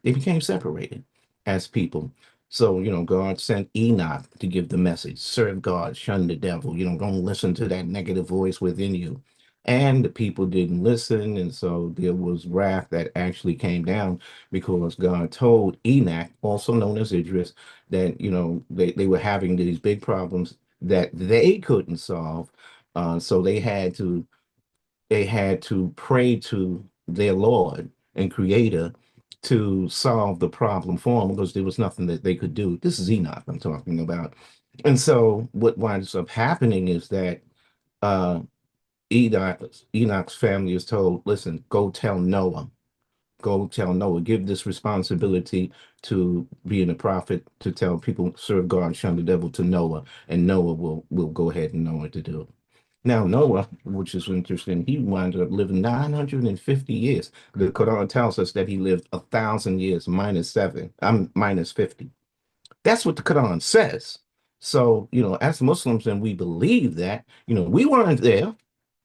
They became separated as people. So, God sent Enoch to give the message, serve God, shun the devil, don't listen to that negative voice within you. And the people didn't listen. And so there was wrath that actually came down because God told Enoch, also known as Idris, that, they were having these big problems that they couldn't solve. So they had to pray to their Lord and Creator to solve the problem for them because there was nothing that they could do. This is Enoch I'm talking about. And so what winds up happening is that uh, Enoch's family is told, listen, go tell Noah. Go tell Noah, give this responsibility to being a prophet to tell people serve God, shun the devil to Noah, and Noah will go ahead and know what to do. Now, Noah, which is interesting, he wound up living 950 years. The Quran tells us that he lived 1,000 years minus seven. I'm minus 50. That's what the Quran says. So, as Muslims, and we believe that, we weren't there,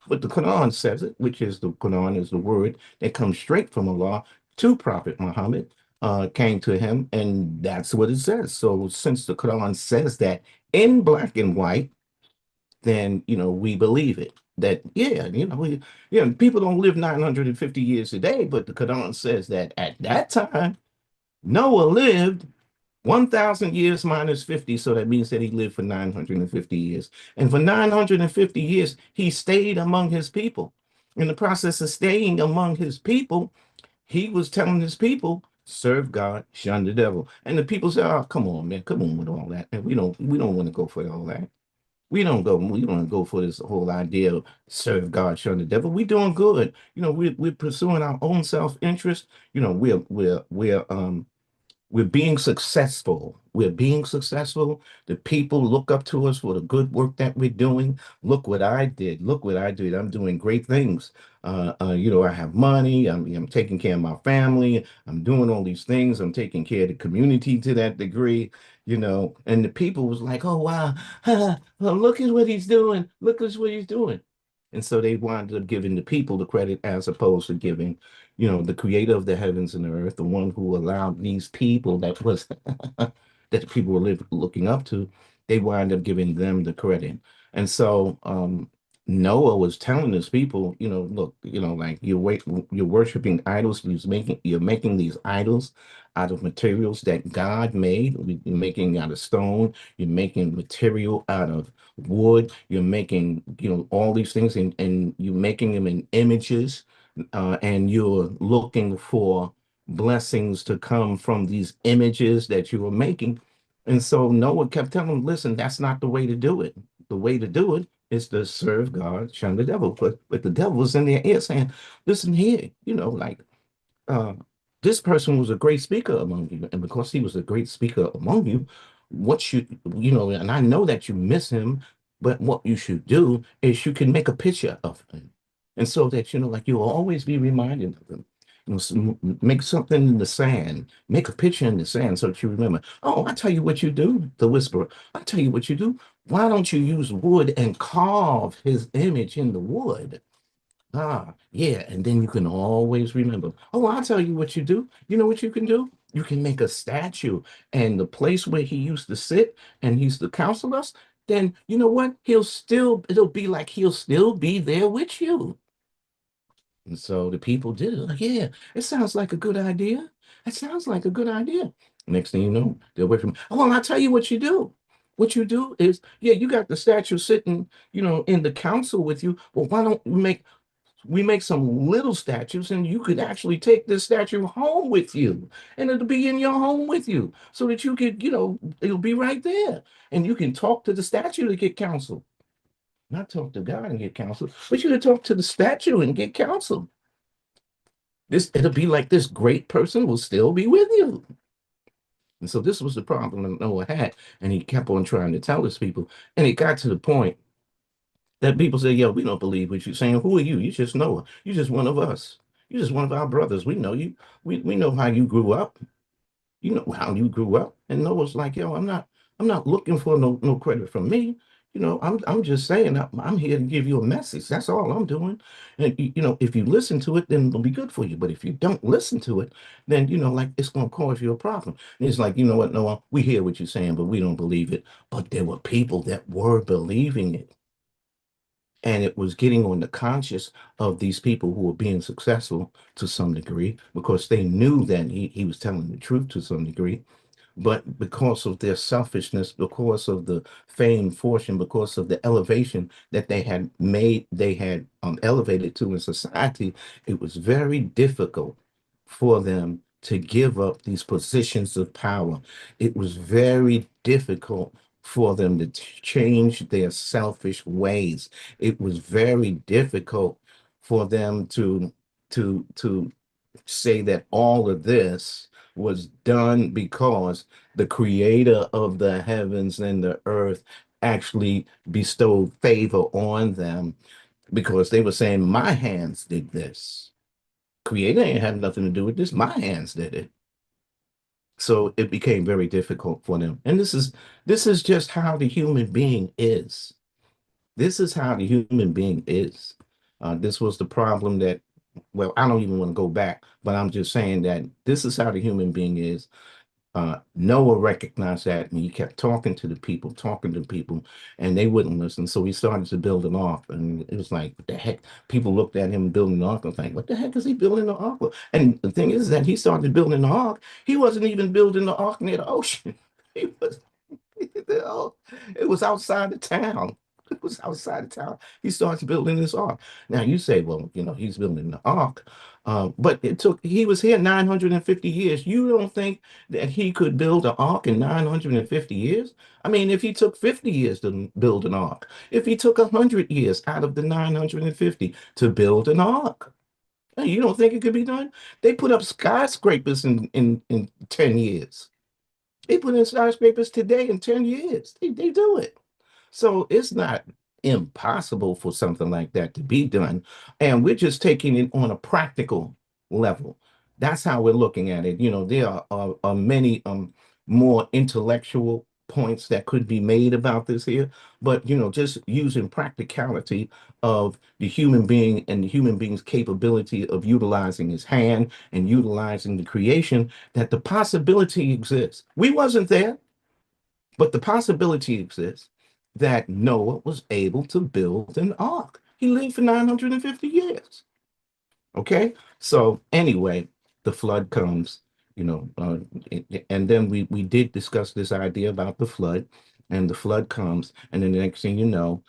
but the Quran says it, which is the Quran is the word that comes straight from Allah to Prophet Muhammad, came to him, and that's what it says. So, since the Quran says that in black and white, then we believe it. That yeah, people don't live 950 years today, but the Quran says that at that time Noah lived 1,000 years minus 50, so that means that he lived for 950 years. And for 950 years, he stayed among his people. In the process of staying among his people, he was telling his people, serve God, shun the devil. And the people say, oh, come on, man, come on with all that. And we don't want to go for all that. We don't go for this whole idea of serve God, shun the devil. We're doing good. We're pursuing our own self-interest. We're being successful. We're being successful. The people look up to us for the good work that we're doing. Look what I did. Look what I did. I'm doing great things. I have money. I'm taking care of my family. I'm doing all these things. I'm taking care of the community to that degree, and the people was like, oh, wow. Well, look at what he's doing. Look at what he's doing. And so they wanted up giving the people the credit as opposed to giving the creator of the heavens and the earth, the one who allowed these people that the people were looking up to, they wind up giving them the credit. And so Noah was telling his people, look, like you're worshiping idols, you're making these idols out of materials that God made. You're making out of stone, you're making material out of wood, you're making, all these things and you're making them in images, and you're looking for blessings to come from these images that you were making. And so Noah kept telling them, listen, that's not the way to do it. The way to do it is to serve God, shun the devil. But the devil was in their ear saying, listen here, like uh, this person was a great speaker among you. And because he was a great speaker among you, what and I know that you miss him, but what you should do is you can make a picture of him. And so that, like you'll always be reminded of him. Make something in the sand, make a picture in the sand so that you remember. Oh, I tell you what you do, the whisperer. I tell you what you do. Why don't you use wood and carve his image in the wood? Ah, yeah, and then you can always remember. Oh, I'll tell you what you do. You know what you can do? You can make a statue, and the place where he used to sit and he used to counsel us, then you know what? It'll be like he'll still be there with you. And so the people did it. Like, yeah, it sounds like a good idea. It sounds like a good idea. Next thing you know, they're away from, oh, well, I'll tell you what you do. What you do is, yeah, you got the statue sitting, in the council with you. Well, why don't we make some little statues and you could actually take this statue home with you and it'll be in your home with you so that you could, it'll be right there and you can talk to the statue to get counsel. Not talk to God and get counsel, but you can talk to the statue and get counsel. It'll be like this great person will still be with you. And so this was the problem that Noah had. And he kept on trying to tell his people. And it got to the point that people say, yo, we don't believe what you're saying. Who are you? You just Noah. You're just one of us. You're just one of our brothers. We know you. We know how you grew up. You know how you grew up. And Noah's like, yo, I'm not looking for no credit from me. I'm just saying I'm here to give you a message. That's all I'm doing. And if you listen to it, then it'll be good for you. But if you don't listen to it, then like it's gonna cause you a problem. And it's like, you know what, Noah, we hear what you're saying, but we don't believe it. But there were people that were believing it. And it was getting on the conscience of these people who were being successful to some degree because they knew that he was telling the truth to some degree. But because of their selfishness, because of the fame, fortune, because of the elevation that they had elevated to in society, it was very difficult for them to give up these positions of power. It was very difficult for them to change their selfish ways. It was very difficult for them to say that all of this was done because the creator of the heavens and the earth actually bestowed favor on them because they were saying, my hands did this. Creator ain't had nothing to do with this. My hands did it. So it became very difficult for them. And this is just how the human being is. This is how the human being is. This was the problem that, well, I don't even want to go back, but I'm just saying that this is how the human being is. Noah recognized that, and he kept talking to people, and they wouldn't listen. So he started to build an ark, and it was like, what the heck? People looked at him building an ark and think, what the heck is he building an ark for? And the thing is that he started building the ark. He wasn't even building the ark near the ocean. He was it was outside the town. It was outside of town. He starts building this ark. Now you say, well, he's building the ark, but he was here 950 years. You don't think that he could build an ark in 950 years? I mean, if he took 50 years to build an ark, if he took 100 years out of the 950 to build an ark, you don't think it could be done? They put up skyscrapers in 10 years. They put in skyscrapers today in 10 years. They do it. So it's not impossible for something like that to be done. And we're just taking it on a practical level. That's how we're looking at it. There are many more intellectual points that could be made about this here, but just using practicality of the human being and the human being's capability of utilizing his hand and utilizing the creation, that the possibility exists. We wasn't there, but the possibility exists that Noah was able to build an ark. He lived for 950 years. Okay. So anyway, the flood comes, you know, uh, and then we did discuss this idea about the flood, and the flood comes, and then the next thing you know,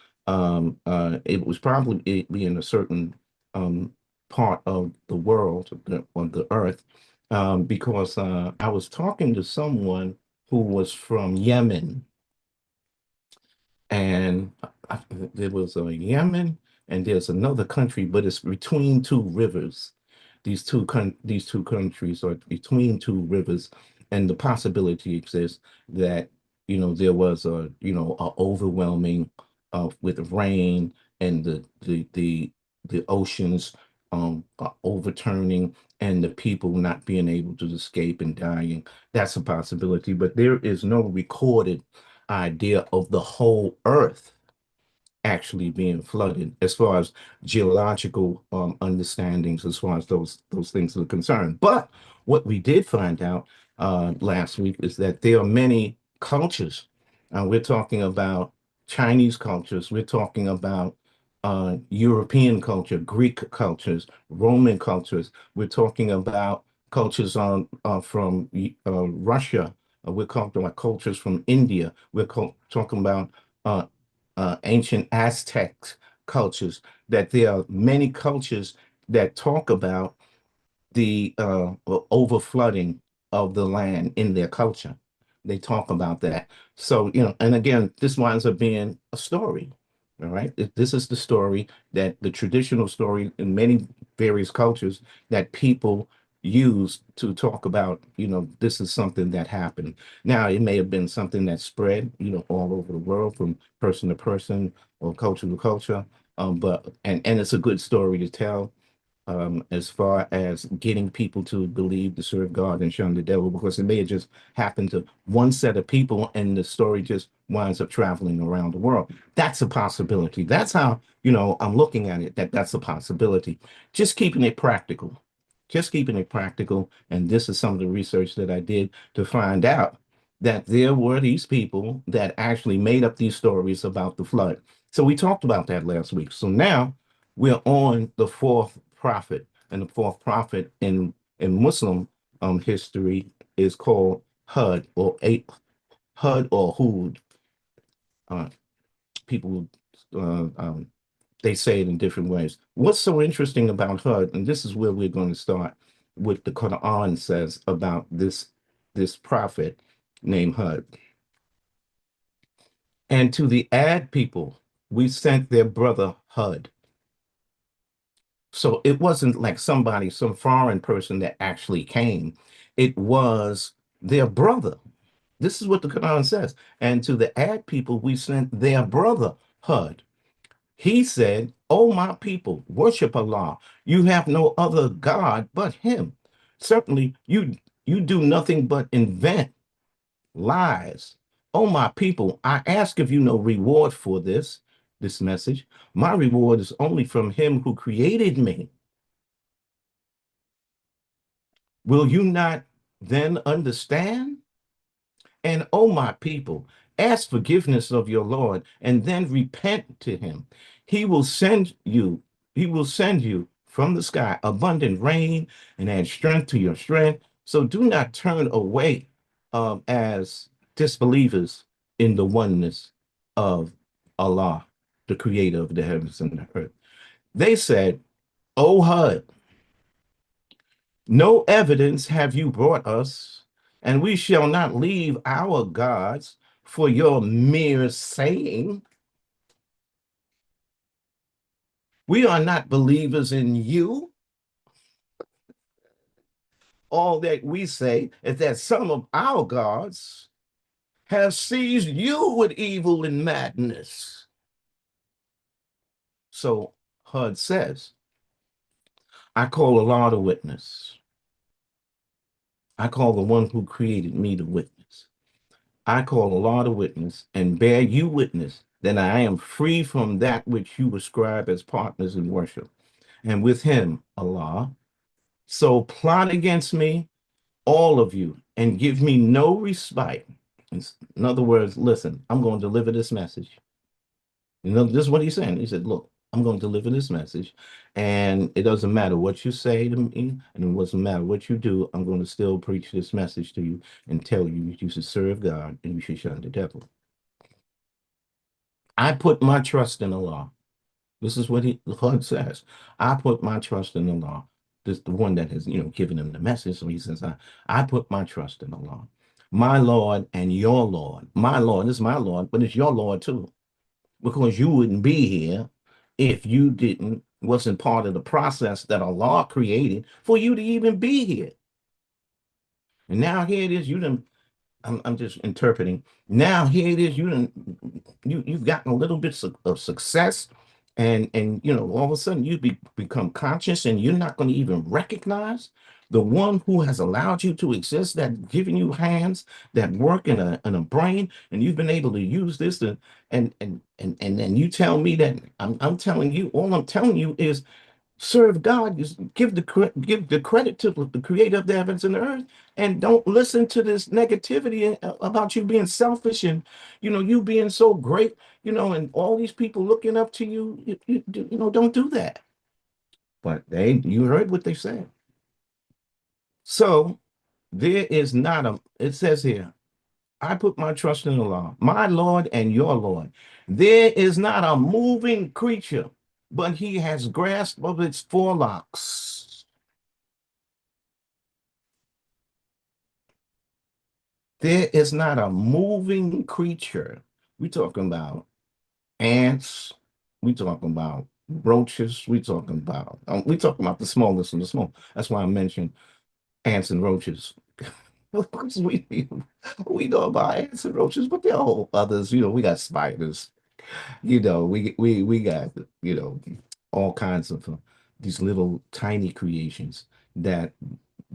it was probably it being a certain um, part of the world, of the earth, because I was talking to someone who was from Yemen, and there was a Yemen, and there's another country, but it's between two rivers. These two countries are between two rivers, and the possibility exists that there was a overwhelming with rain and the oceans overturning and the people not being able to escape and dying. That's a possibility, but there is no recorded idea of the whole earth actually being flooded as far as geological understandings, as far as those things are concerned. But what we did find out last week is that there are many cultures. We're talking about Chinese cultures. We're talking about European culture, Greek cultures, Roman cultures. We're talking about cultures from Russia. We're talking about cultures from India. We're talking about uh, ancient Aztec cultures, that there are many cultures that talk about the overflooding of the land in their culture. They talk about that. So, and again, this winds up being a story. All right. This is the story, that the traditional story in many various cultures that people use to talk about, this is something that happened. Now, it may have been something that spread, all over the world from person to person or culture to culture. But and it's a good story to tell, as far as getting people to believe to serve God and shun the devil, because it may have just happened to one set of people and the story just winds up traveling around the world. That's a possibility. That's how, I'm looking at it, that's a possibility. Just keeping it practical. Just keeping it practical. And this is some of the research that I did to find out that there were these people that actually made up these stories about the flood. So we talked about that last week. So now we're on the fourth prophet, and the fourth prophet in Muslim history is called Hud or Hud. Uh, people they say it in different ways. What's so interesting about Hud, and this is where we're going to start, what the Quran says about this prophet named Hud. And to the Ad people, we sent their brother Hud. So it wasn't like some foreign person that actually came. It was their brother. This is what the Quran says. And to the Ad people, we sent their brother Hud. He said, "O my people, worship Allah. You have no other God but him. Certainly, you do nothing but invent lies. O my people, I ask of you no reward for this message. My reward is only from him who created me. Will you not then understand? And O my people, ask forgiveness of your Lord and then repent to him. He will send you, he will send you from the sky abundant rain and add strength to your strength. So do not turn away as disbelievers in the oneness of Allah, the creator of the heavens and the earth." They said, "O Hud, no evidence have you brought us, and we shall not leave our gods for your mere saying. We are not believers in you. All that we say is that some of our gods have seized you with evil and madness." So Hud says, "I call Allah to witness. I call the one who created me to witness. I call Allah to witness and bear you witness that I am free from that which you ascribe as partners in worship, and with him, Allah. So plot against me, all of you, and give me no respite." In other words, listen, I'm going to deliver this message. This is what he's saying. He said, "Look, I'm going to deliver this message, and it doesn't matter what you say to me, and it doesn't matter what you do. I'm going to still preach this message to you and tell you you should serve God and you should shun the devil. I put my trust in Allah." This is what the Lord says. "I put my trust in Allah." This the one that has, given him the message. So he says, I put my trust in Allah. My Lord and your Lord. My Lord is my Lord, but it's your Lord too. Because you wouldn't be here if you wasn't part of the process that Allah created for you to even be here. And now here it is, I'm just interpreting. Now here it is, you've gotten a little bit of success, and all of a sudden become conscious, and you're not going to even recognize the one who has allowed you to exist, that giving you hands that work in a brain, and you've been able to use this and then you tell me that I'm telling you, all I'm telling you is serve God, give the credit to the creator of the heavens and the earth, and don't listen to this negativity about you being selfish and you being so great, and all these people looking up to you. Don't do that. But you heard what they said. So there is not it says here, "I put my trust in Allah, my Lord and your Lord. There is not a moving creature, but he has grasp of its forelocks. There is not a moving creature." We talking about ants. We talking about roaches. We talking about the smallest of the small. That's why I mentioned ants and roaches. Because we know about ants and roaches, but there are whole others. We got spiders. We got all kinds of them. these little tiny creations that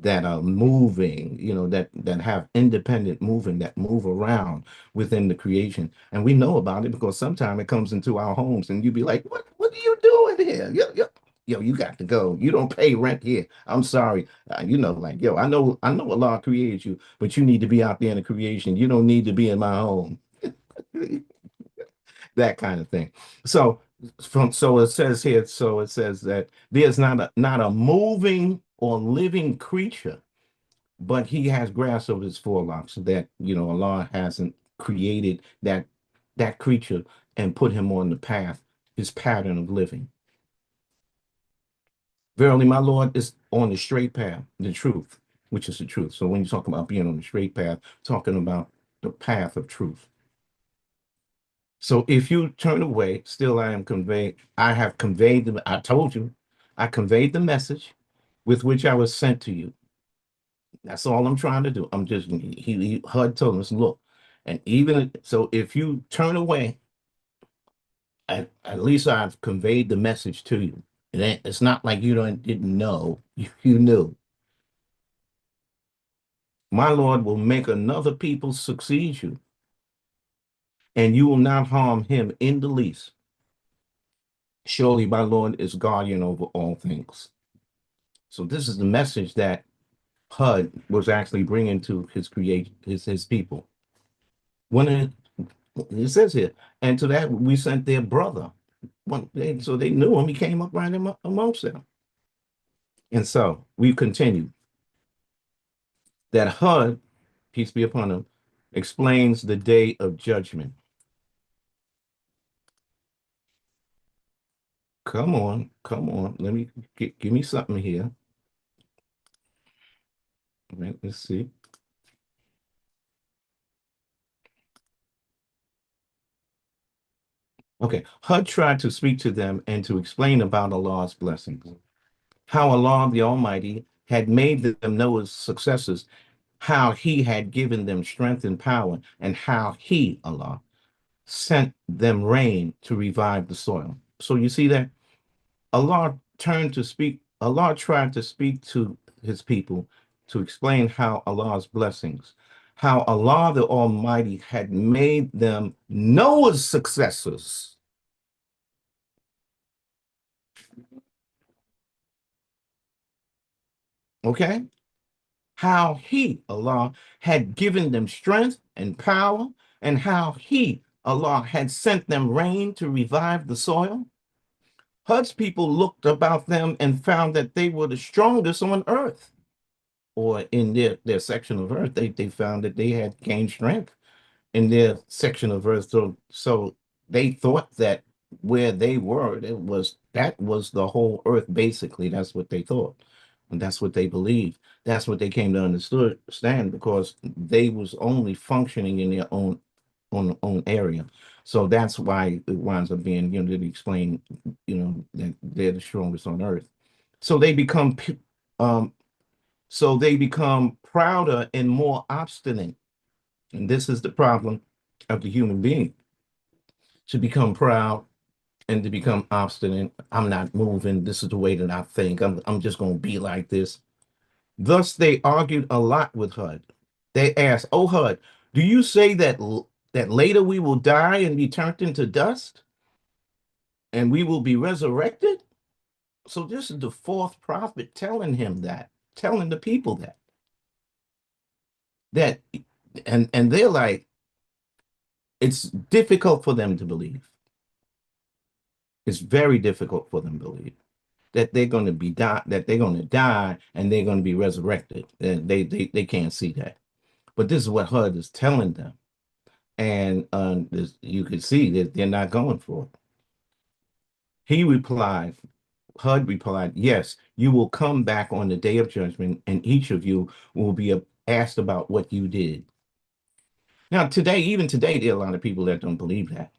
are moving, that have independent moving, that move around within the creation. And we know about it because sometimes it comes into our homes and you be like, what are you doing here? Yo, you got to go. You don't pay rent here. I'm sorry. Like, yo, I know Allah created you, but you need to be out there in the creation. You don't need to be in my home. That kind of thing. So so it says here, so it says that there's not a moving or living creature, but he has grass over his forelocks, so that Allah hasn't created that creature and put him on the path, his pattern of living. Verily, my Lord is on the straight path, the truth, which is the truth. So when you talk about being on the straight path, talking about the path of truth. So if you turn away, still I have conveyed I told you, I conveyed the message with which I was sent to you. That's all I'm trying to do. I'm just, HUD told us, look, and even so, if you turn away, at least I've conveyed the message to you. It's not like didn't know, you knew. My Lord will make another people succeed you, and you will not harm him in the least. Surely my Lord is guardian over all things. So this is the message that HUD was actually bringing to his his people. When it says here, and to that we sent their brother. So they knew him. He came up right amongst them. And so we continue that HUD, peace be upon him, explains the day of judgment. Come on, come on. Let me give me something here. All right, let's see. Okay, HUD tried to speak to them and to explain about Allah's blessings, how Allah the Almighty had made them Noah's successors, how he had given them strength and power, and how he, Allah, sent them rain to revive the soil. So you see that Allah tried to speak to his people to explain how Allah's blessings, how Allah the Almighty had made them Noah's successors. Okay? How he, Allah, had given them strength and power, and how he, Allah, had sent them rain to revive the soil. HUD's people looked about them and found that they were the strongest on earth, or in their section of earth, they found that they had gained strength in their section of earth. So they thought that where they were, that was the whole earth, basically. That's what they thought. And that's what they believed. That's what they came to understand because they was only functioning in their own area. So that's why it winds up being, to explain, that they're the strongest on earth. So they become um so they become prouder and more obstinate. And this is the problem of the human being, to become proud and to become obstinate. I'm not moving. This is the way that I think. I'm just going to be like this. Thus, they argued a lot with HUD. They asked, "Oh, HUD, do you say that later we will die and be turned into dust and we will be resurrected?" So this is the fourth prophet telling him that, telling the people that, and they're like, it's difficult for them to believe. It's very difficult for them to believe that they're going to that they're going to die and they're going to be resurrected. And they can't see that. But this is what HUD is telling them. And you can see that they're not going for it. He replied, HUD replied, yes, you will come back on the day of judgment, and each of you will be asked about what you did. Now, even today, there are a lot of people that don't believe that.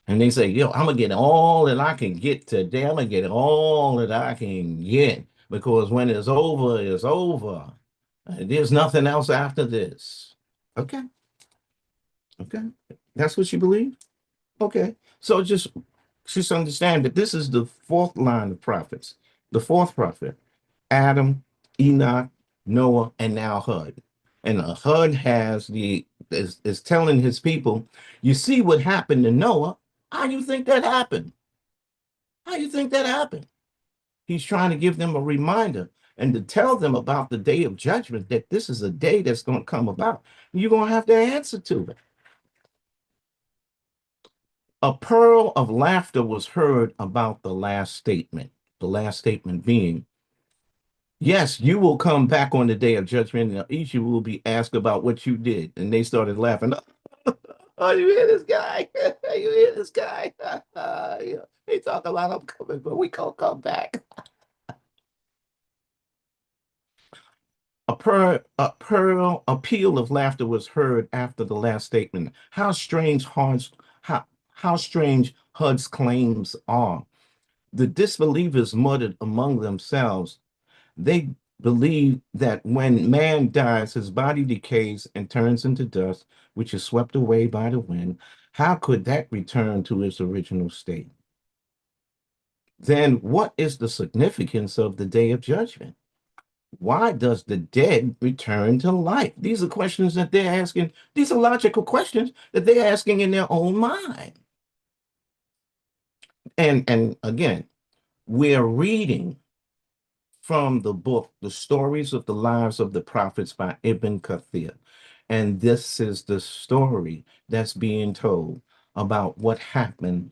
And they say, yo, I'm gonna get all that I can get today. I'm gonna get all that I can get because when it's over, it's over. There's nothing else after this. Okay, okay. That's what you believe? Okay. So just Just understand that this is the fourth line of prophets, the fourth prophet, Adam, Enoch, Noah, and now Hud. And Hud is telling his people, you see what happened to Noah? How do you think that happened? How do you think that happened? He's trying to give them a reminder and to tell them about the day of judgment, that this is a day that's going to come about. You're going to have to answer to it. A pearl of laughter was heard about the last statement. The last statement being, yes, you will come back on the day of judgment, and each of you will be asked about what you did. And they started laughing. Oh, you hear this guy? You hear this guy? Yeah. They talk a lot of coming, but we can't come back. A peal of laughter was heard after the last statement. How strange Hud's claims are. The disbelievers muttered among themselves. They believe that when man dies, his body decays and turns into dust, which is swept away by the wind. How could that return to its original state? Then what is the significance of the day of judgment? Why does the dead return to life? These are questions that they're asking. These are logical questions that they're asking in their own mind. And again, we're reading from the book, The Stories of the Lives of the Prophets by Ibn Kathir. And this is the story that's being told about what happened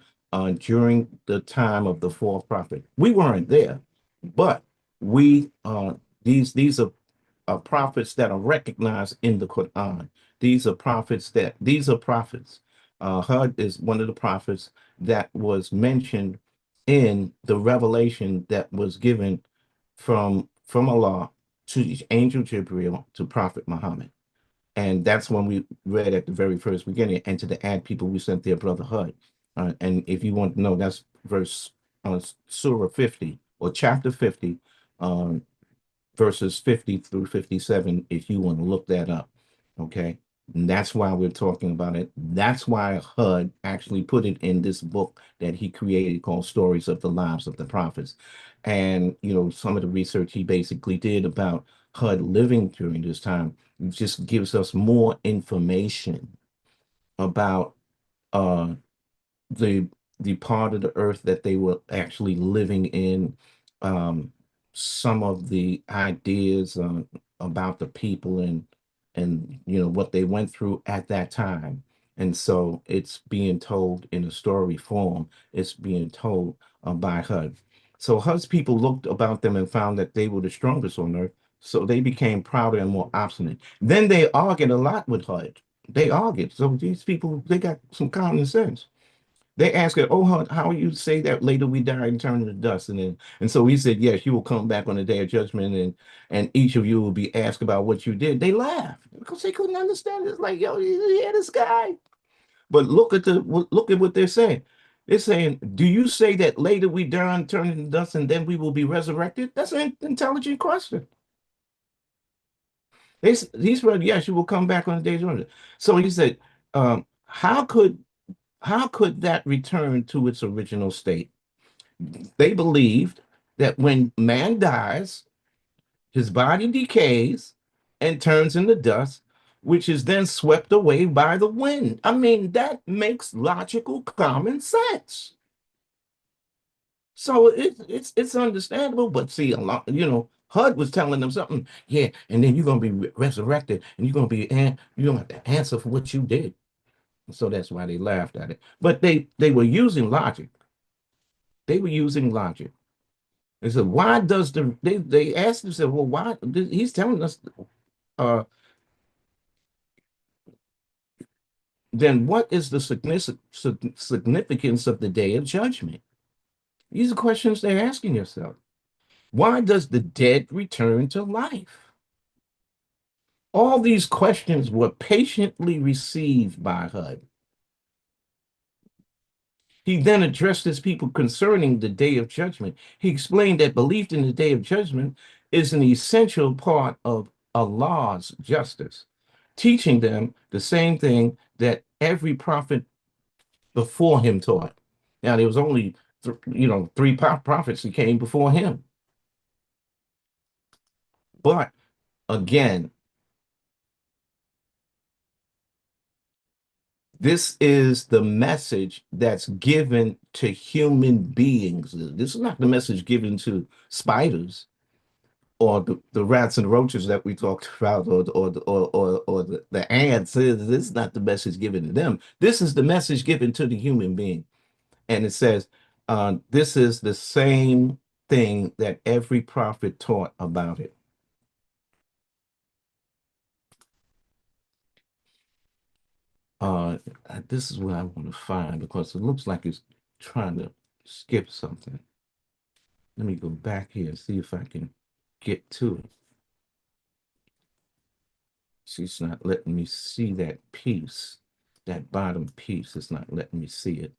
during the time of the fourth prophet. We weren't there, but we these are prophets that are recognized in the Quran. These are prophets. Hud is one of the prophets that was mentioned in the revelation that was given from Allah to Angel Jibril to Prophet Muhammad. And that's when we read at the very first beginning, and to the ad people we sent their brother Hud. And if you want to know, that's verse Surah 50 or chapter 50, um, verses 50 through 57, if you want to look that up. Okay. And that's why we're talking about it. That's why HUD actually put it in this book that he created called Stories of the Lives of the Prophets. And, some of the research he basically did about HUD living during this time just gives us more information about uh, the the part of the earth that they were actually living in, um, some of the ideas about the people and what they went through at that time. And so it's being told in a story form. It's being told by HUD. So HUD's people looked about them and found that they were the strongest on earth. So they became prouder and more obstinate. Then they argued a lot with HUD. They argued. So these people, they got some common sense. They asked her, "Oh, how you say that later we die and turn into dust?" And so he said, "Yes, you will come back on the day of judgment, and each of you will be asked about what you did." They laughed because they couldn't understand it. It's like, yo, you hear this guy? But look at what they're saying. They're saying, "Do you say that later we die and turn into dust, and then we will be resurrected?" That's an intelligent question. He said, "Yes, you will come back on the day of judgment." So he said, how could that return to its original state? They believed that when man dies, his body decays and turns into dust, which is then swept away by the wind. I mean, that makes logical common sense. So it's understandable, but see, a lot, HUD was telling them something, yeah, and then you're gonna be resurrected, and you're gonna have to answer for what you did. So that's why they laughed at it. But they were using logic. They were using logic. They said, why does they asked him, said, well, why he's telling us, uh, then what is the significance of the day of judgment? These are questions they're asking yourself. Why does the dead return to life? All these questions were patiently received by HUD. He then addressed his people concerning the day of judgment. He explained that belief in the day of judgment is an essential part of Allah's justice, teaching them the same thing that every prophet before him taught. Now there was only three prophets that came before him. But again, this is the message that's given to human beings. This is not the message given to spiders or the rats and roaches that we talked about, or the ants. This is not the message given to them. This is the message given to the human being. And it says, this is the same thing that every prophet taught about it. Uh, this is what I want to find because it looks like it's trying to skip something. Let me go back here and see if I can get to it. She's not letting me see that piece, that bottom piece. It's not letting me see it.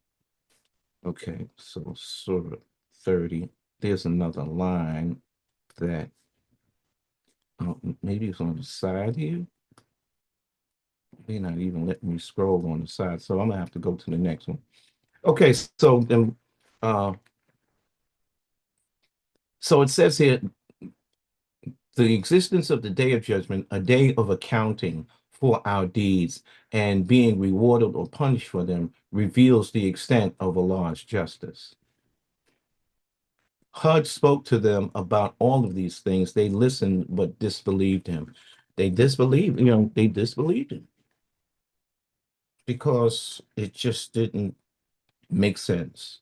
Okay, so Surah 30. There's another line that maybe it's on the side here. They're not even letting me scroll on the side, so I'm gonna have to go to the next one. Okay, so then, uh, so it says here, the existence of the day of judgment, a day of accounting for our deeds and being rewarded or punished for them, reveals the extent of Allah's justice. HUD spoke to them about all of these things. They listened but disbelieved him. They disbelieved him because it just didn't make sense.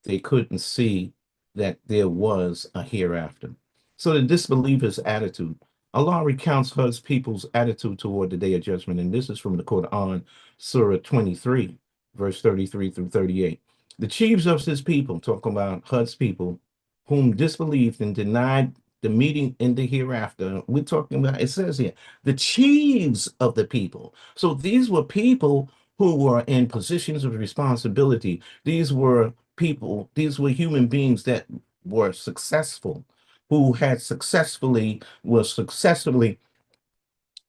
They couldn't see that there was a hereafter. So the disbeliever's attitude. Allah recounts Hud's people's attitude toward the day of judgment, and this is from the Quran, Surah 23, verse 33 through 38. The chiefs of his people, talking about Hud's people, whom disbelieved and denied the meeting in the hereafter. We're talking about, it says here, the chiefs of the people. So these were people who were in positions of responsibility. These were people, these were human beings that were successful, who had successfully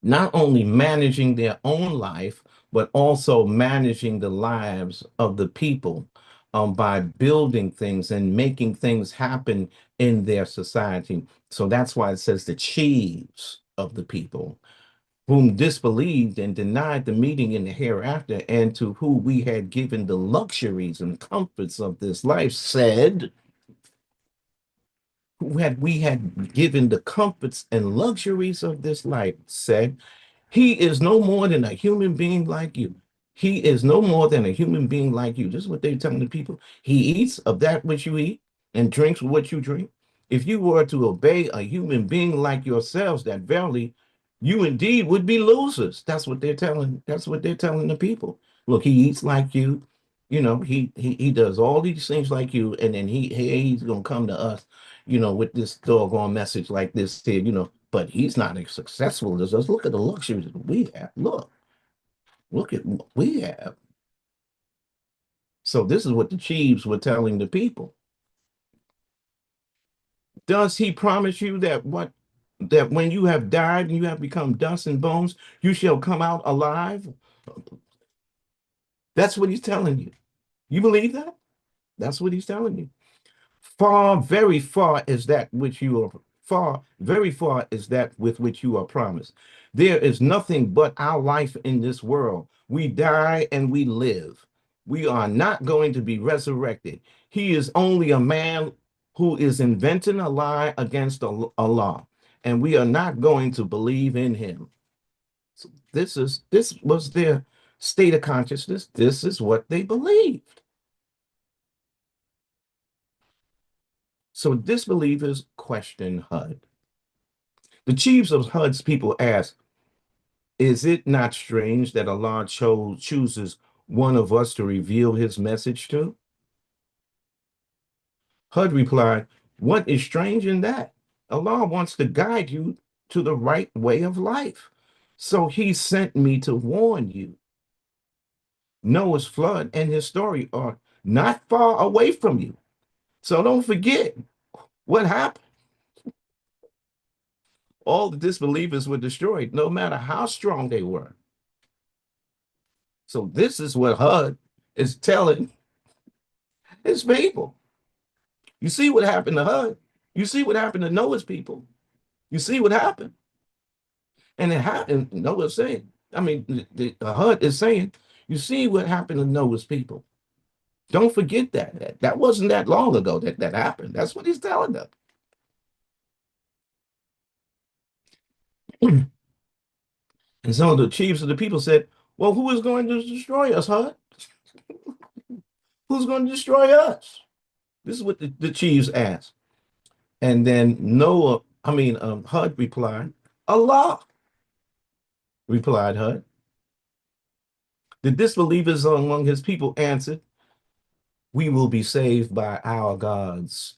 not only managing their own life, but also managing the lives of the people, by building things and making things happen in their society. So that's why it says the chiefs of the people, whom disbelieved and denied the meeting in the hereafter, and to who we had given the luxuries and comforts of this life, said, who had we had given the comforts and luxuries of this life, said, he is no more than a human being like you. He is no more than a human being like you. This is what they're telling the people. He eats of that which you eat and drinks what you drink. If you were to obey a human being like yourselves, that verily you indeed would be losers. That's what they're telling. That's what they're telling the people. Look, he eats like you. He does all these things like you, and then he's gonna come to us, with this doggone message like this here, but he's not as successful as us. Look at the luxuries that we have. Look at what we have. So this is what the chiefs were telling the people. Does he promise you that when you have died and you have become dust and bones, you shall come out alive? That's what he's telling you. You believe that? That's what he's telling you. Far, very far is that which you are far, very far is that with which you are promised. There is nothing but our life in this world. We die and we live. We are not going to be resurrected. He is only a man who is inventing a lie against Allah, and we are not going to believe in him. So this was their state of consciousness. This is what they believed. So disbelievers question HUD. The chiefs of HUD's people ask, is it not strange that Allah chooses one of us to reveal his message to? HUD replied, what is strange in that? Allah wants to guide you to the right way of life. So he sent me to warn you. Noah's flood and his story are not far away from you. So don't forget what happened. All the disbelievers were destroyed, no matter how strong they were. So this is what HUD is telling His people. You see what happened to Hud. You see what happened to Noah's people. You see what happened. And it happened, Noah's saying, I mean, the HUD is saying, you see what happened to Noah's people. Don't forget that. That wasn't that long ago that that happened. That's what he's telling them. And some of the chiefs of the people said, well, who is going to destroy us, HUD? Who's going to destroy us? This is what the chiefs asked. And then HUD replied, Allah, replied HUD. The disbelievers among his people answered, we will be saved by our gods.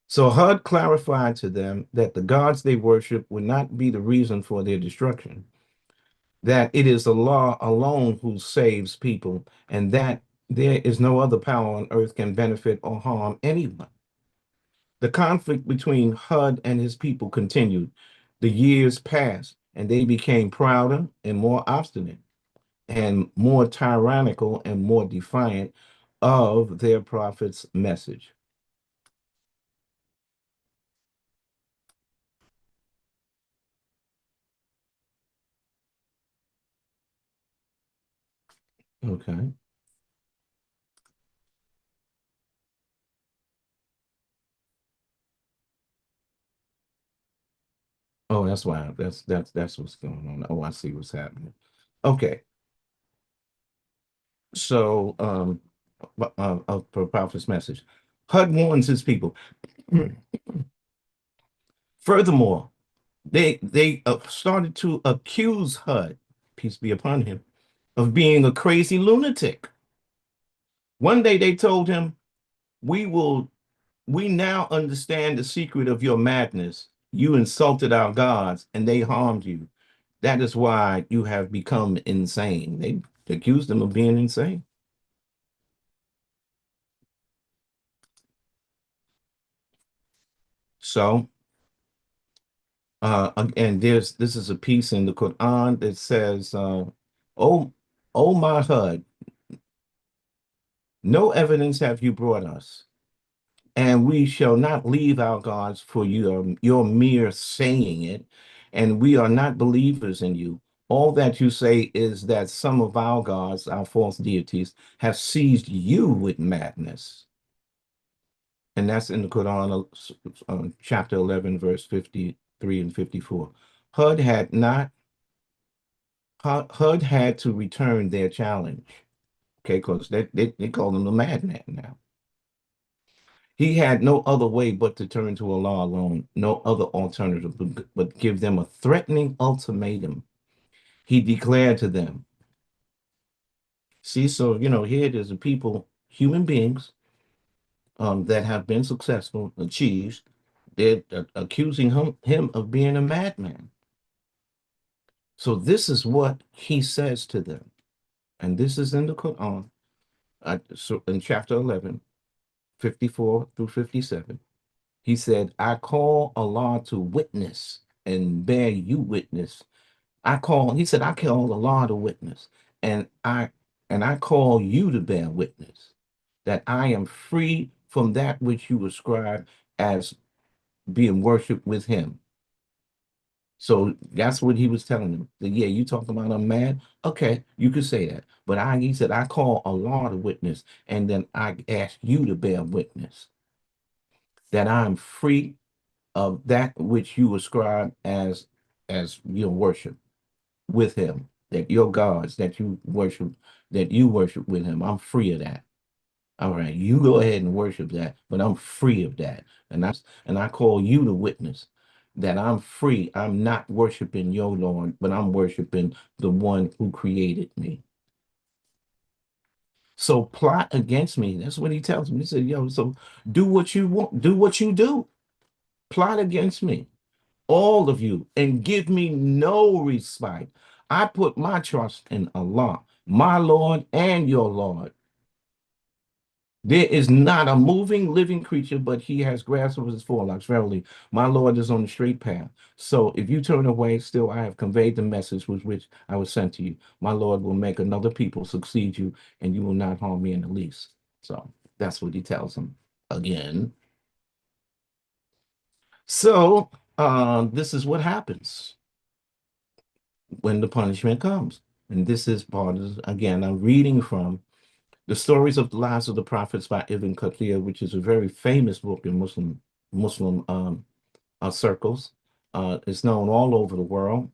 So HUD clarified to them that the gods they worship would not be the reason for their destruction, that it is Allah alone who saves people, and that there is no other power on earth can benefit or harm anyone. The conflict between HUD and his people continued. The years passed, and they became prouder and more obstinate, and more tyrannical and more defiant of their prophet's message. Okay. Oh, that's why. That's what's going on. Oh, I see what's happening. Okay. So, of the prophet's message, HUD warns his people. Furthermore, they started to accuse HUD, peace be upon him, of being a crazy lunatic. One day they told him, "We will. We now understand the secret of your madness. You insulted our gods, and they harmed you. That is why you have become insane." They accused him of being insane. So, and this is a piece in the Quran that says, "Oh, oh my HUD, no evidence have you brought us, and we shall not leave our gods for your mere saying it, and we are not believers in you. All that you say is that some of our gods, our false deities, have seized you with madness." And that's in the Quran, chapter 11, verse 53 and 54. HUD had not, HUD had to return their challenge, okay, because they call him a madman now. He had no other way but to turn to Allah alone, no other alternative but give them a threatening ultimatum. He declared to them, see, so, here it is, the people, human beings, that have been successful, achieved, they're accusing him of being a madman. So this is what he says to them. And this is in the Quran, so in chapter 11, 54 through 57. He said, I call Allah to witness and bear you witness. He said, I call Allah to witness, and I call you to bear witness that I am free from that which you ascribe as being worshipped with him. So that's what he was telling them. That, yeah, you talking about I'm mad? Okay, you could say that. But he said, I call Allah to witness, and then I ask you to bear witness that I'm free of that which you ascribe as your worship with him, that your gods that you worship with him. I'm free of that. All right, you go ahead and worship that, but I'm free of that. And I call you to witness that I'm free. I'm not worshiping your Lord, but I'm worshiping the one who created me. So plot against me. That's what he tells me. He said, yo, so do what you want, do what you do. Plot against me, all of you, and give me no respite. I put my trust in Allah, my Lord and your Lord. There is not a moving, living creature, but he has grasped of his forelocks. Verily, my Lord is on the straight path. So if you turn away, still I have conveyed the message with which I was sent to you. My Lord will make another people succeed you, and you will not harm me in the least. So that's what he tells them again. So this is what happens when the punishment comes. And this is part of, again, I'm reading from The Stories of the Lives of the Prophets by Ibn Kathir, which is a very famous book in Muslim circles. It's known all over the world.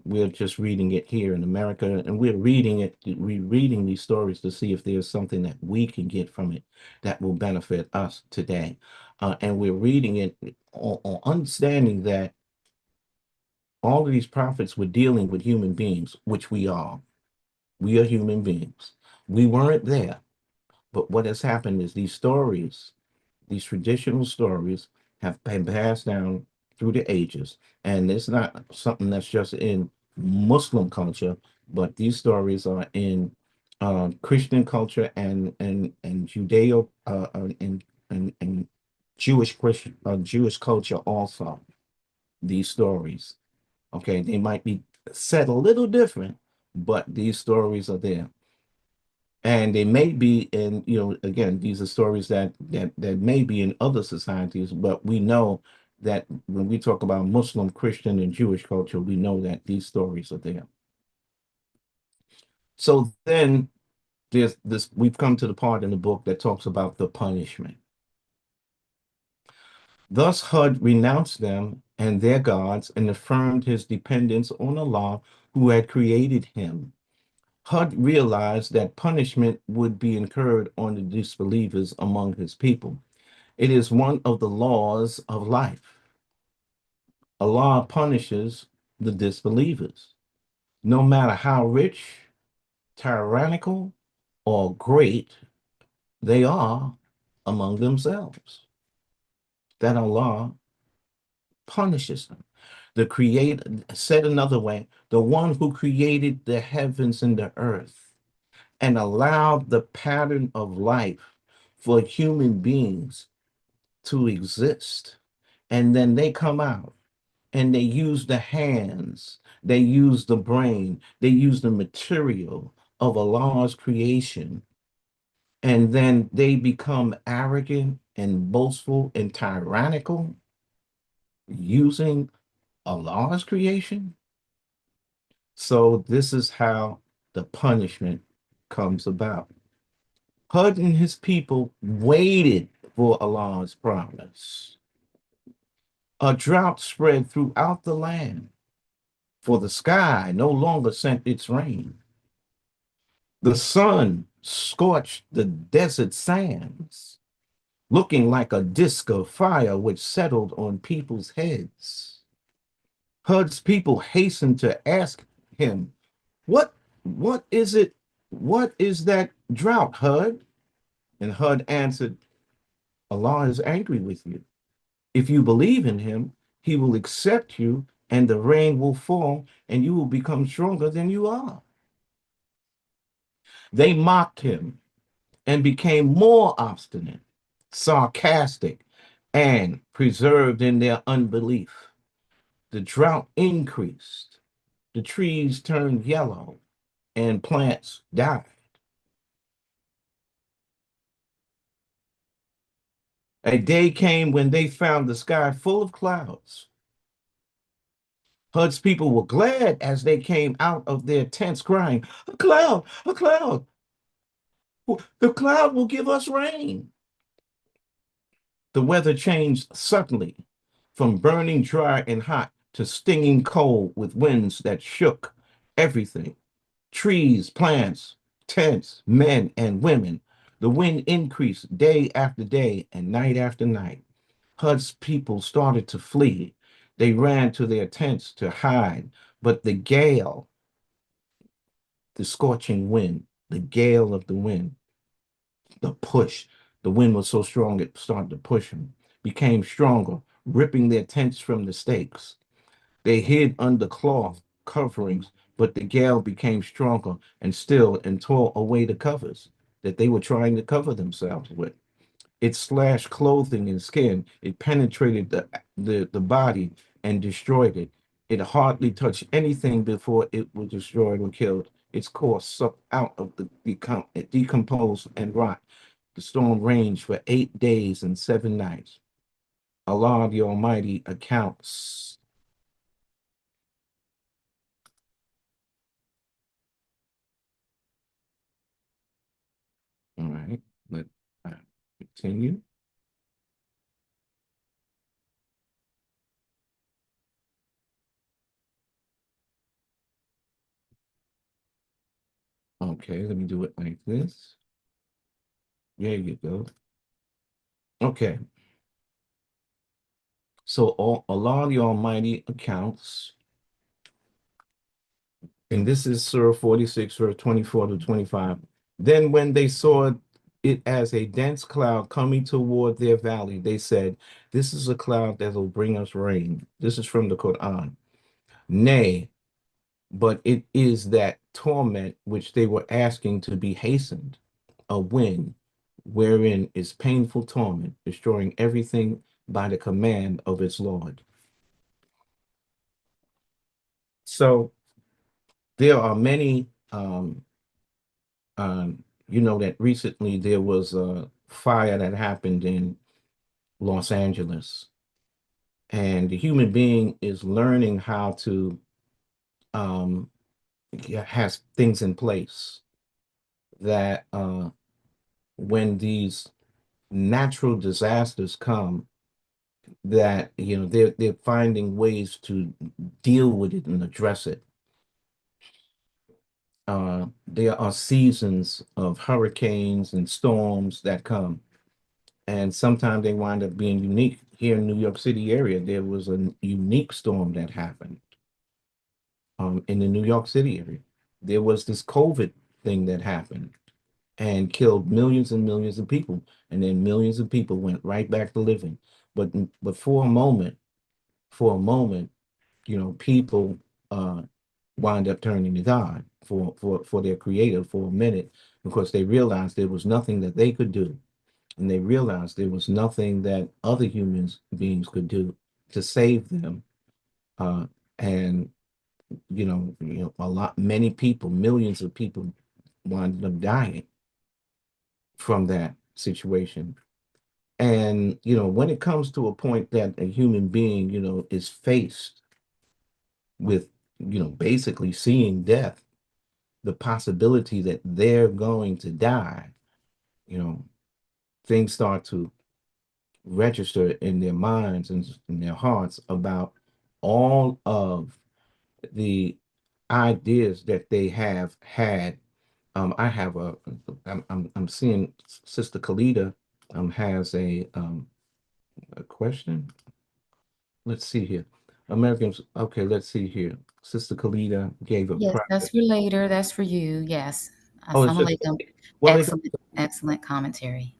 We're just reading it here in America, and we're reading these stories to see if there's something that we can get from it that will benefit us today. And we're reading it on understanding that all of these prophets were dealing with human beings, which we are. We are human beings. We weren't there. But what has happened is these stories, these traditional stories, have been passed down through the ages. And it's not something that's just in Muslim culture, but these stories are in Christian culture and Judeo and Jewish culture also. These stories, okay, they might be said a little different, but these stories are there. And they may be in, again, these are stories that may be in other societies, but we know that when we talk about Muslim, Christian, and Jewish culture, we know that these stories are there. So then there's this, we've come to the part in the book that talks about the punishment. Thus Hud renounced them and their gods and affirmed his dependence on Allah who had created him. Hud realized that punishment would be incurred on the disbelievers among his people. It is one of the laws of life. Allah punishes the disbelievers, no matter how rich, tyrannical, or great they are among themselves. That Allah punishes them. The creator, said another way, the one who created the heavens and the earth and allowed the pattern of life for human beings to exist. And then they come out and they use the hands, they use the brain, they use the material of Allah's creation. And then they become arrogant and boastful and tyrannical using Allah's creation. So this is how the punishment comes about. Hud and his people waited for Allah's promise. A drought spread throughout the land, for the sky no longer sent its rain. The sun scorched the desert sands, looking like a disk of fire which settled on people's heads. Hud's people hastened to ask him, What what is it? What is that drought, Hud? And Hud answered, Allah is angry with you. If you believe in him, he will accept you and the rain will fall and you will become stronger than you are. They mocked him and became more obstinate, sarcastic, and preserved in their unbelief. The drought increased. The trees turned yellow and plants died. A day came when they found the sky full of clouds. Hud's people were glad as they came out of their tents crying, A cloud, a cloud. The cloud will give us rain. The weather changed suddenly from burning dry and hot to stinging cold with winds that shook everything. Trees, plants, tents, men, and women. The wind increased day after day and night after night. Hud's people started to flee. They ran to their tents to hide, but the gale, the scorching wind, the gale of the wind, the push, the wind was so strong it started to push them, became stronger, ripping their tents from the stakes. They hid under cloth coverings, but the gale became stronger and still and tore away the covers. that they were trying to cover themselves with. It slashed clothing and skin. It penetrated the body and destroyed it. It hardly touched anything before it was destroyed or killed. Its core sucked out of the decomposed and rot. The storm raged for 8 days and 7 nights. Allah the Almighty accounts. All right, let continue. Okay, let me do it like this. There you go. Okay, so Allah the Almighty accounts, and this is Surah 46, verse 24 to 25. Then when they saw it as a dense cloud coming toward their valley, they said, "This is a cloud that will bring us rain." This is from the Quran. Nay, but it is that torment which they were asking to be hastened, a wind wherein is painful torment, destroying everything by the command of its Lord. So there are many, you know, that recently there was a fire that happened in Los Angeles, and the human being is learning how to um, has things in place that when these natural disasters come, that they're finding ways to deal with it and address it. There are seasons of hurricanes and storms that come, and sometimes they wind up being unique. Here in New York City area, there was a unique storm that happened in the New York City area. There was this COVID thing that happened and killed millions and millions of people, and then millions of people went right back to living. But for a moment, people uh, wind up turning to God for their creator for a minute, because they realized there was nothing that they could do, and they realized there was nothing that other humans beings could do to save them. Uh, and many people, millions of people, wound up dying from that situation. And when it comes to a point that a human being, is faced with, basically seeing death, the possibility that they're going to die, you know, things start to register in their minds and in their hearts about all of the ideas that they have had. I have I'm seeing Sister Kalida has a question. Let's see here. Americans, okay, let's see here. Sister Kalida gave a Yes, private. that's for later. That's for you. Yes. Oh, it's Assalamu just alaikum. well, Excellent, excellent commentary.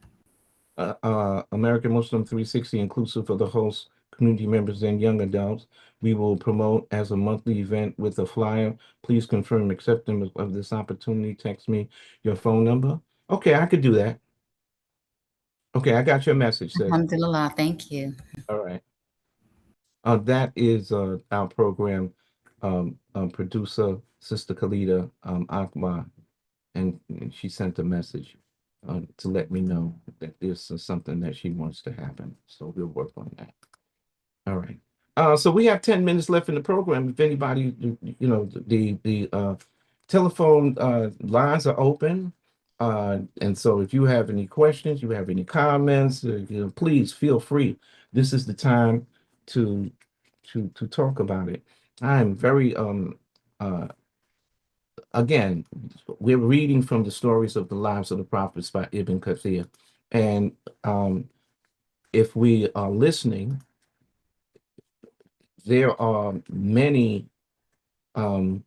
American Muslim 360, inclusive of the host, community members, and young adults. We will promote as a monthly event with a flyer. Please confirm acceptance of this opportunity. Text me your phone number. Okay, I could do that. Okay, I got your message, sis. Alhamdulillah. Thank you. All right. That is our program producer, Sister Khalida Akbar, and she sent a message to let me know that this is something that she wants to happen. So we'll work on that. All right. So we have 10 minutes left in the program. If anybody, the telephone lines are open. And so if you have any questions, you have any comments, please feel free. This is the time to to talk about it. I'm very again, we're reading from the stories of the lives of the prophets by Ibn Kathir. And if we are listening, there are many um,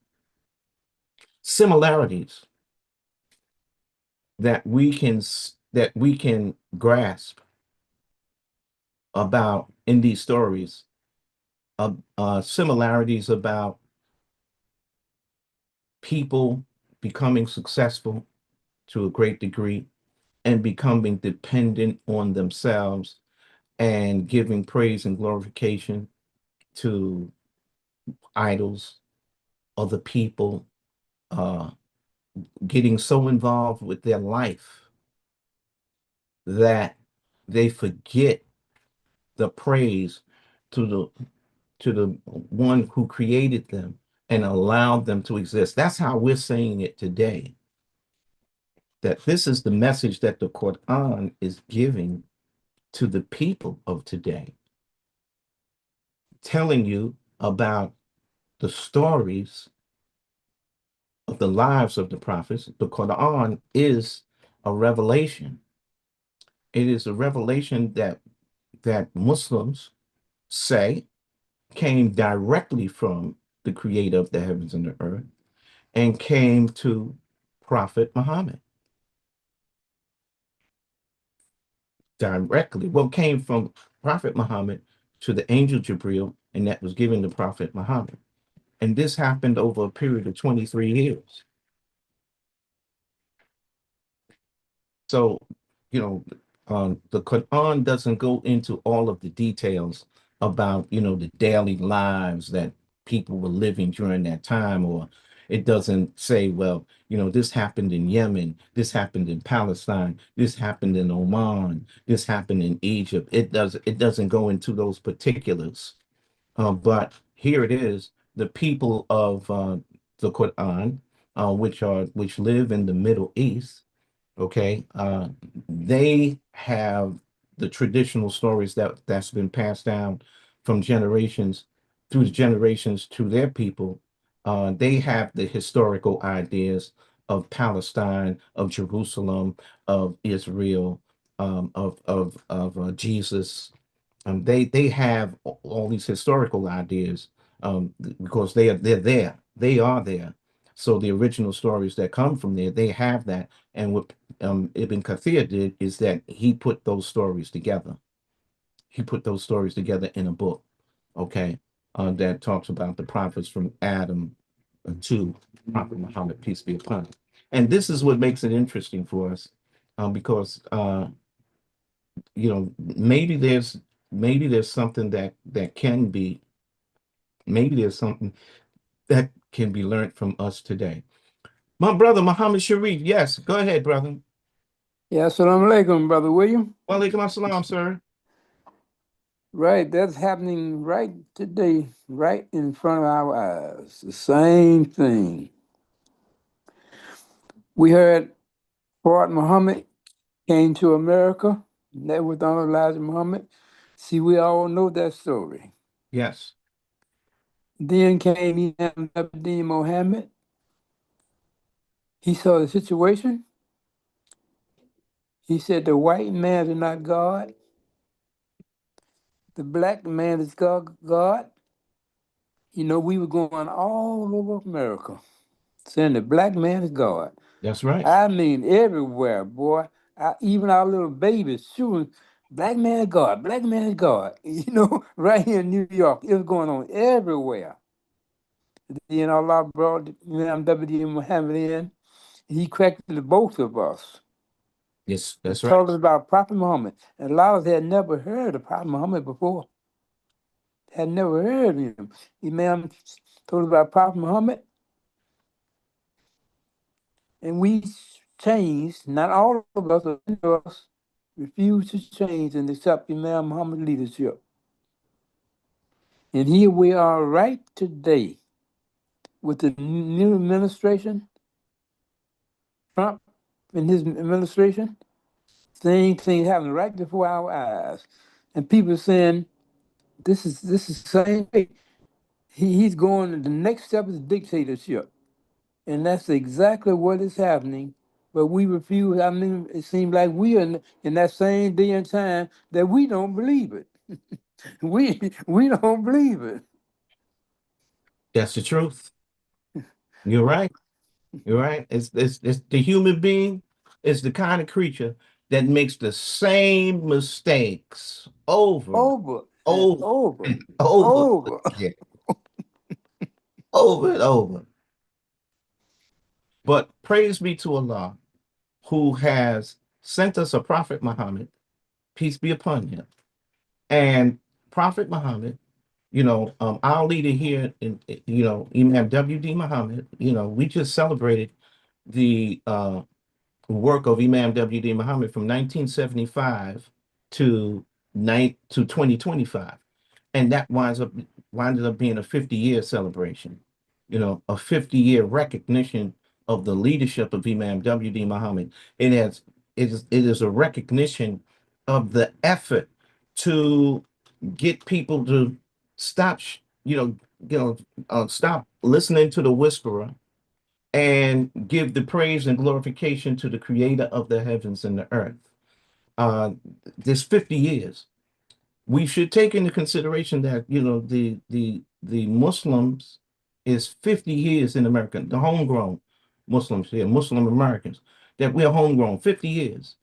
similarities that we can grasp about in these stories. Similarities about people becoming successful, to a great degree and becoming dependent on themselves and giving praise and glorification to idols, other people, uh, getting so involved with their life that they forget the praise to the one who created them and allowed them to exist. That's how we're saying it today. That this is the message that the Quran is giving to the people of today, telling you about the stories of the lives of the prophets. The Quran is a revelation. It is a revelation that Muslims say came directly from the creator of the heavens and the earth and came to Prophet Muhammad directly. Well, came from Prophet Muhammad to the angel Jibril, and that was given to Prophet Muhammad. And this happened over a period of 23 years. So, you know, the Quran doesn't go into all of the details about, the daily lives that people were living during that time, or it doesn't say, well, this happened in Yemen, this happened in Palestine, this happened in Oman, this happened in Egypt. It doesn't go into those particulars. But here it is, the people of the Quran, which live in the Middle East, okay, they have the traditional stories that's been passed down from generations through the generations to their people. They have the historical ideas of Palestine, of Jerusalem, of Israel, of Jesus. They have all these historical ideas, because they're there. They are there. So the original stories that come from there, they have that. And what Ibn Kathir did is that he put those stories together. He put those stories together in a book, okay, that talks about the prophets from Adam to Prophet Muhammad, peace be upon him. And this is what makes it interesting for us, because maybe there's something that can be maybe there's something that can be learned from us today. My brother Muhammad Sharif, yes, go ahead, brother. Yeah, assalamu alaikum, Brother William. Walaikum assalam, sir. Right, that's happening right today, right in front of our eyes. The same thing. We heard Prophet Muhammad came to America, met with Donald Elijah Muhammad. See, we all know that story. Yes, Then came Imam Abdin Muhammad. He saw the situation. He said the white man is not God. The black man is God. We were going all over America saying the black man is God. that's right. I mean, everywhere, boy. Even our little babies shooting, black man is God, black man is God. Right here in New York, it was going on everywhere. Then Allah brought Imam W. Muhammad in. He corrected the both of us Yes, and that's right. told us about Prophet Muhammad. And a lot of us had never heard of Prophet Muhammad before, had never heard of him. Imam told us about Prophet Muhammad, and we changed. Not all of us, but many of us refused to change and accept Imam Muhammad's leadership. And here we are right today with the new administration, Trump and his administration, same thing happening right before our eyes. And people saying this is the same way. He's going, the next step is dictatorship. And that's exactly what is happening. But we refuse. I mean, it seems like we are in that same day and time that we don't believe it. We don't believe it. That's the truth. You're right. You're right. It's the human being is the kind of creature that makes the same mistakes over, Over and over, over, and over over. again, over and over. But praise be to Allah. who has sent us a Prophet Muhammad, peace be upon him. And Prophet Muhammad, our leader here, Imam W.D. Muhammad, we just celebrated the work of Imam W.D. Muhammad from 1975 to 2025, and that winded up being a 50-year celebration, a 50-year recognition of the leadership of Imam W.D. Muhammad. It is a recognition of the effort to get people to stop, stop listening to the whisperer and give the praise and glorification to the creator of the heavens and the earth. Uh, this 50 years. We should take into consideration that, the Muslims is 50 years in America, the homegrown Muslims here, Muslim Americans, that we're homegrown 50 years.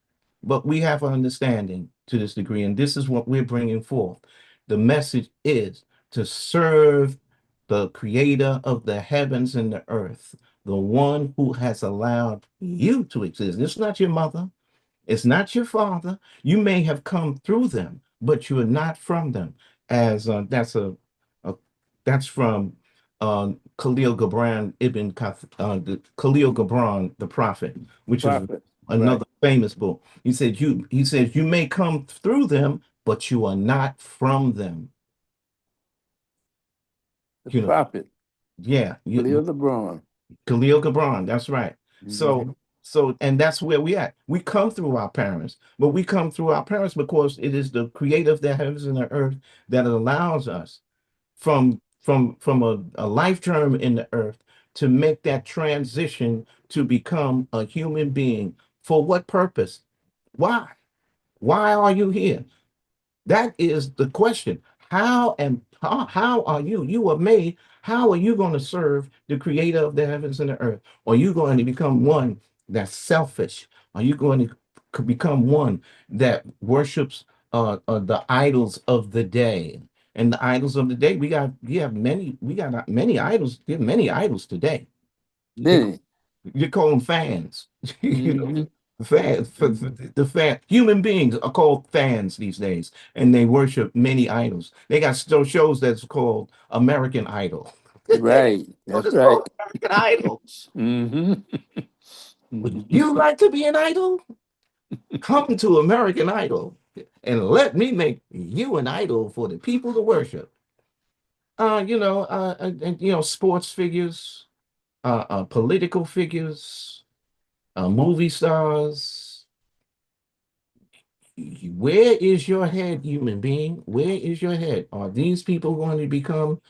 But we have an understanding to this degree, and this is what we're bringing forth. The message is to serve the creator of the heavens and the earth, the one who has allowed you to exist. It's not your mother, it's not your father. You may have come through them, but you are not from them. As a that's from Khalil Gibran Ibn Kathir, Khalil Gibran, the prophet, which is Prophet. Right. another famous book. He says you may come through them, but you are not from them. The You know, prophet. yeah, Khalil Gibran. Khalil Gibran, that's right. Hmm. So, and that's where we at. We come through our parents, but we come through our parents because it is the creator of the heavens and the earth that allows us from a life term in the earth to make that transition to become a human being. For what purpose? Why? Why are you here? That is the question. How are you? You were made. How are you going to serve the creator of the heavens and the earth? Are you going to become one that's selfish? Are you going to become one that worships the idols of the day? And the idols of the day, we got many idols. There are many idols today. They Many. you call them fans. Hmm. Human beings are called fans these days, and they worship many idols. They got still shows that's called American Idol. Right. Oh, That's it's right. called American Idol. Hmm. Would you like to be an idol? Come to American Idol and let me make you an idol for the people to worship. Sports figures, political figures, movie stars. Where is your head, human being? Where is your head? Are these people going to become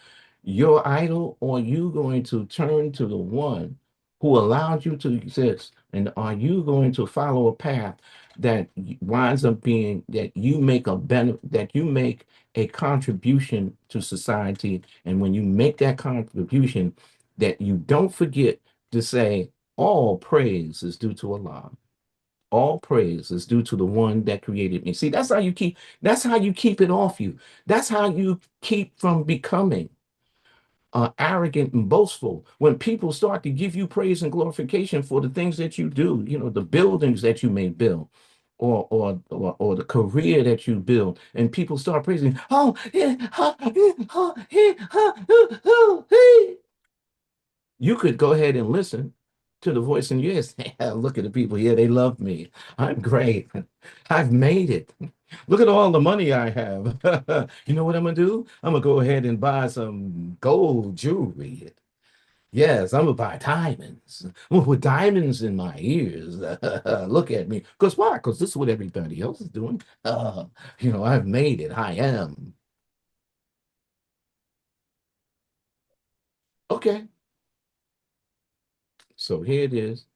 your idol, or are you going to turn to the one who allowed you to exist? And are you going to follow a path that winds up being that you make a contribution to society? And when you make that contribution, that you don't forget to say, all praise is due to Allah. All praise is due to the one that created me. See, that's how you keep it off you. That's how you keep from becoming arrogant and boastful. When people start to give you praise and glorification for the things that you do, the buildings that you may build, or the career that you build, and people start praising, oh, yeah, ha, yeah, ha, yeah, ha, hey. You could go ahead and listen to the voice in your ear. Look at the people here. They love me. I'm great. I've made it. Look at all the money I have. You know what I'm gonna do? I'm gonna go ahead and buy some gold jewelry. Yes, I'm gonna buy diamonds. I'm gonna put diamonds in my ears. Look at me. Because why? Because this is what everybody else is doing. I've made it. I am. Okay. So here it is.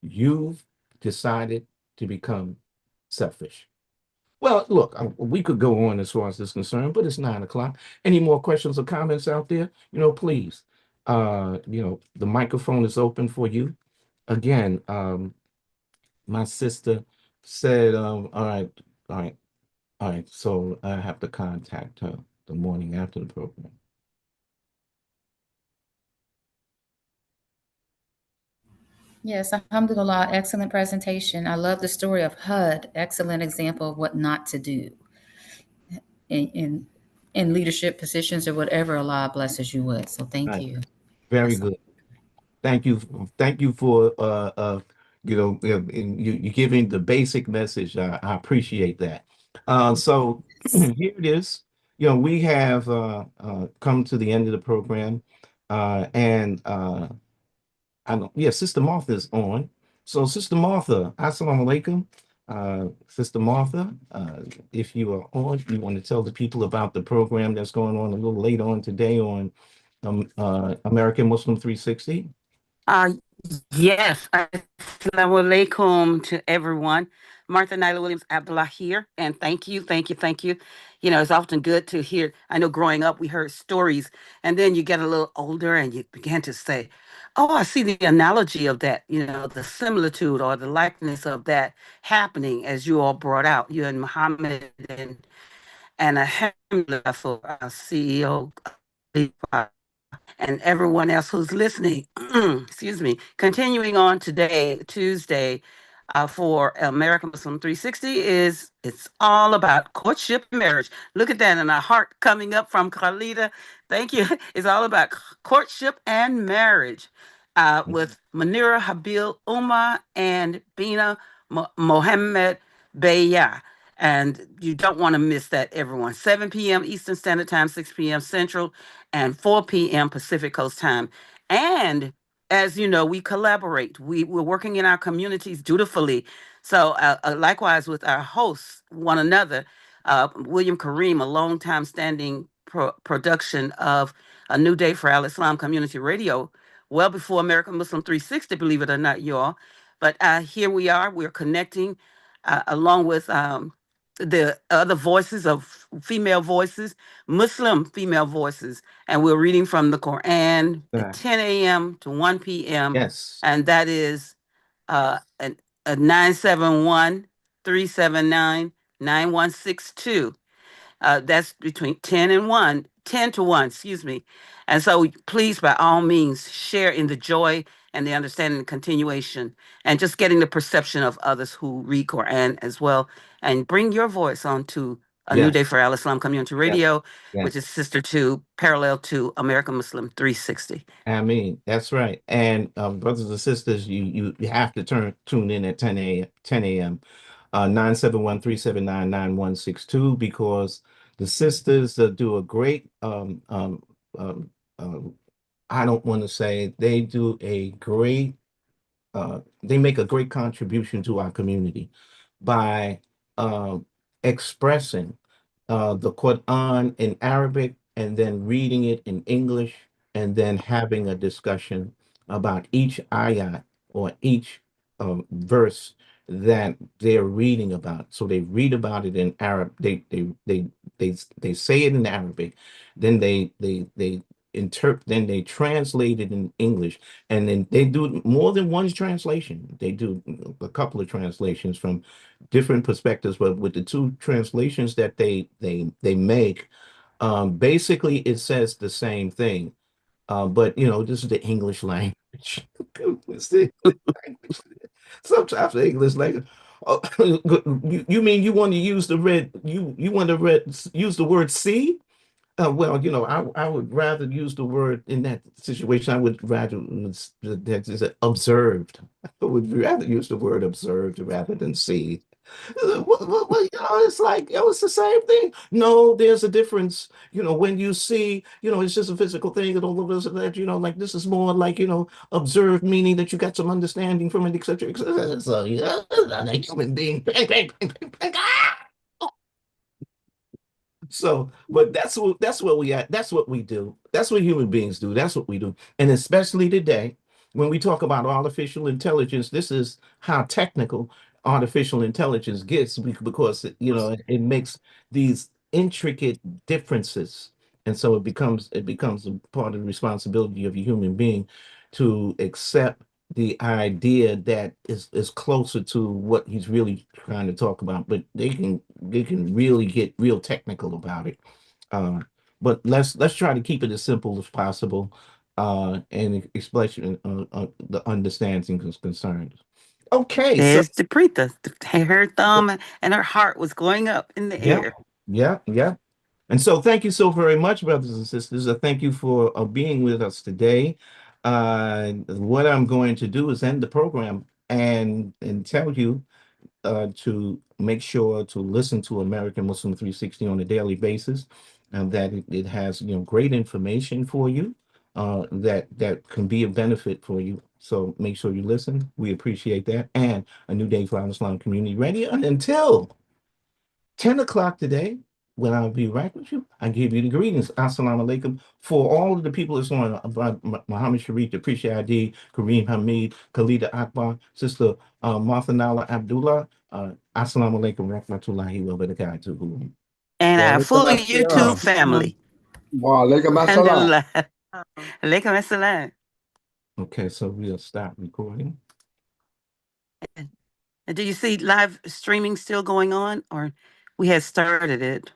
You've decided to become selfish. Well, look, we could go on as far as this is concerned, but it's 9 o'clock. Any more questions or comments out there? Please. The microphone is open for you. Again, my sister said, all right, all right. So I have to contact her the morning after the program. Yes, alhamdulillah, excellent presentation. I love the story of HUD, excellent example of what not to do in in, in leadership positions or whatever Allah blesses you with. So thank Right. you. Very That's good. Thank you. Thank you for you giving the basic message. I appreciate that. So here it is. We have come to the end of the program, and I don't, yeah, Sister Martha is on. So, Sister Martha, Assalamu alaikum. Sister Martha, if you are on, you want to tell the people about the program that's going on a little later on today on American Muslim 360. Uh, yes, assalamu alaikum to everyone. Martha Nyla Williams Abdullah here, and thank you. You know, it's often good to hear. I know growing up, we heard stories, and then you get a little older and you began to say, oh, I see the analogy of that, you know, the similitude or the likeness of that happening as you all brought out, you and Muhammad and Alhamdulillah for our CEO and everyone else who's listening. Excuse me. Continuing on today, Tuesday, for American Muslim 360 is it's all about courtship and marriage. Look at that in our heart coming up from Khalida. Thank you. It's all about courtship and marriage with Manira Habil Uma and Bina Mohammed Beya. And you don't want to miss that, everyone. 7 p.m. Eastern Standard Time, 6 p.m. Central, and 4 p.m. Pacific Coast Time. And as you know, we collaborate. We're working in our communities dutifully. So, likewise with our hosts, one another, William Kareem, a long-time standing production of A New Day for Al Islam Community Radio, well before American Muslim 360, believe it or not, y'all. But here we are. We're connecting along with the other voices of female voices, Muslim female voices, and we're reading from the Quran at Yeah. 10 a.m. to 1 p.m. Yes. And that is a 971 that's between 10 and 1, 10 to 1, excuse me. And so please, by all means, share in the joy and the understanding and continuation and just getting the perception of others who read Quran as well. And bring your voice onto A New Day Yes. for Al Islam Community Yes. Radio, which Yes. is sister to, parallel to American Muslim 360. I mean, that's right. And brothers and sisters, you have to tune in at 10 a.m. 971-379-9162 because the sisters do a great um, I don't want to say they do a great they make a great contribution to our community by expressing the Quran in Arabic and then reading it in English and then having a discussion about each ayat or each verse that they're reading about. So they read about it in Arab. They say it in Arabic, then they interpret, then they translate it in English, and then they do more than one translation. They do a couple of translations from different perspectives, but with the two translations that they make, basically it says the same thing. But this is the English language. It's the English language. Sometimes the English language. Oh, you mean you want to use you want to use the word see? Well, I would rather use the word in that situation. I would rather that is observed. I would rather use the word observed rather than see. It's like it's the same thing. No, there's a difference. When you see, it's just a physical thing and all of this and that. Like this is more like observed, meaning that you got some understanding from it, etc. etc. So yeah, not a human being. So, but that's what we at. That's what we do. That's what human beings do. That's what we do. And especially today, when we talk about artificial intelligence, this is how technical artificial intelligence gets because it makes these intricate differences. And so it becomes a part of the responsibility of a human being to accept the idea that is closer to what he's really trying to talk about, but they can really get real technical about it. Uh, but let's try to keep it as simple as possible. and expression the understanding concerns. Okay, so There's Deprita. Her thumb and her heart was going up in the yeah, air. yeah. And so thank you so very much, brothers and sisters. Thank you for being with us today. What I'm going to do is end the program and tell you to make sure to listen to American Muslim 360 on a daily basis, and that it has great information for you that can be a benefit for you. So make sure you listen. We appreciate that. And A New Day for Islam Community Radio. And until 10 o'clock today, when I'll be right with you, I give you the greetings. Assalamu alaikum. For all of the people that's on, Muhammad Sharif, Appreciate ID, Kareem Hamid, Khalida Akbar, Sister Martha Nala Abdullah, Assalamu alaikum, rahmatullahi wa barakatuhu. And our Walaikum full YouTube assalam. family. Walaikum assalam. Alhamdulillah. Alaikum assalam. Okay, so we'll stop recording. And do you see live streaming still going on, or we had started it?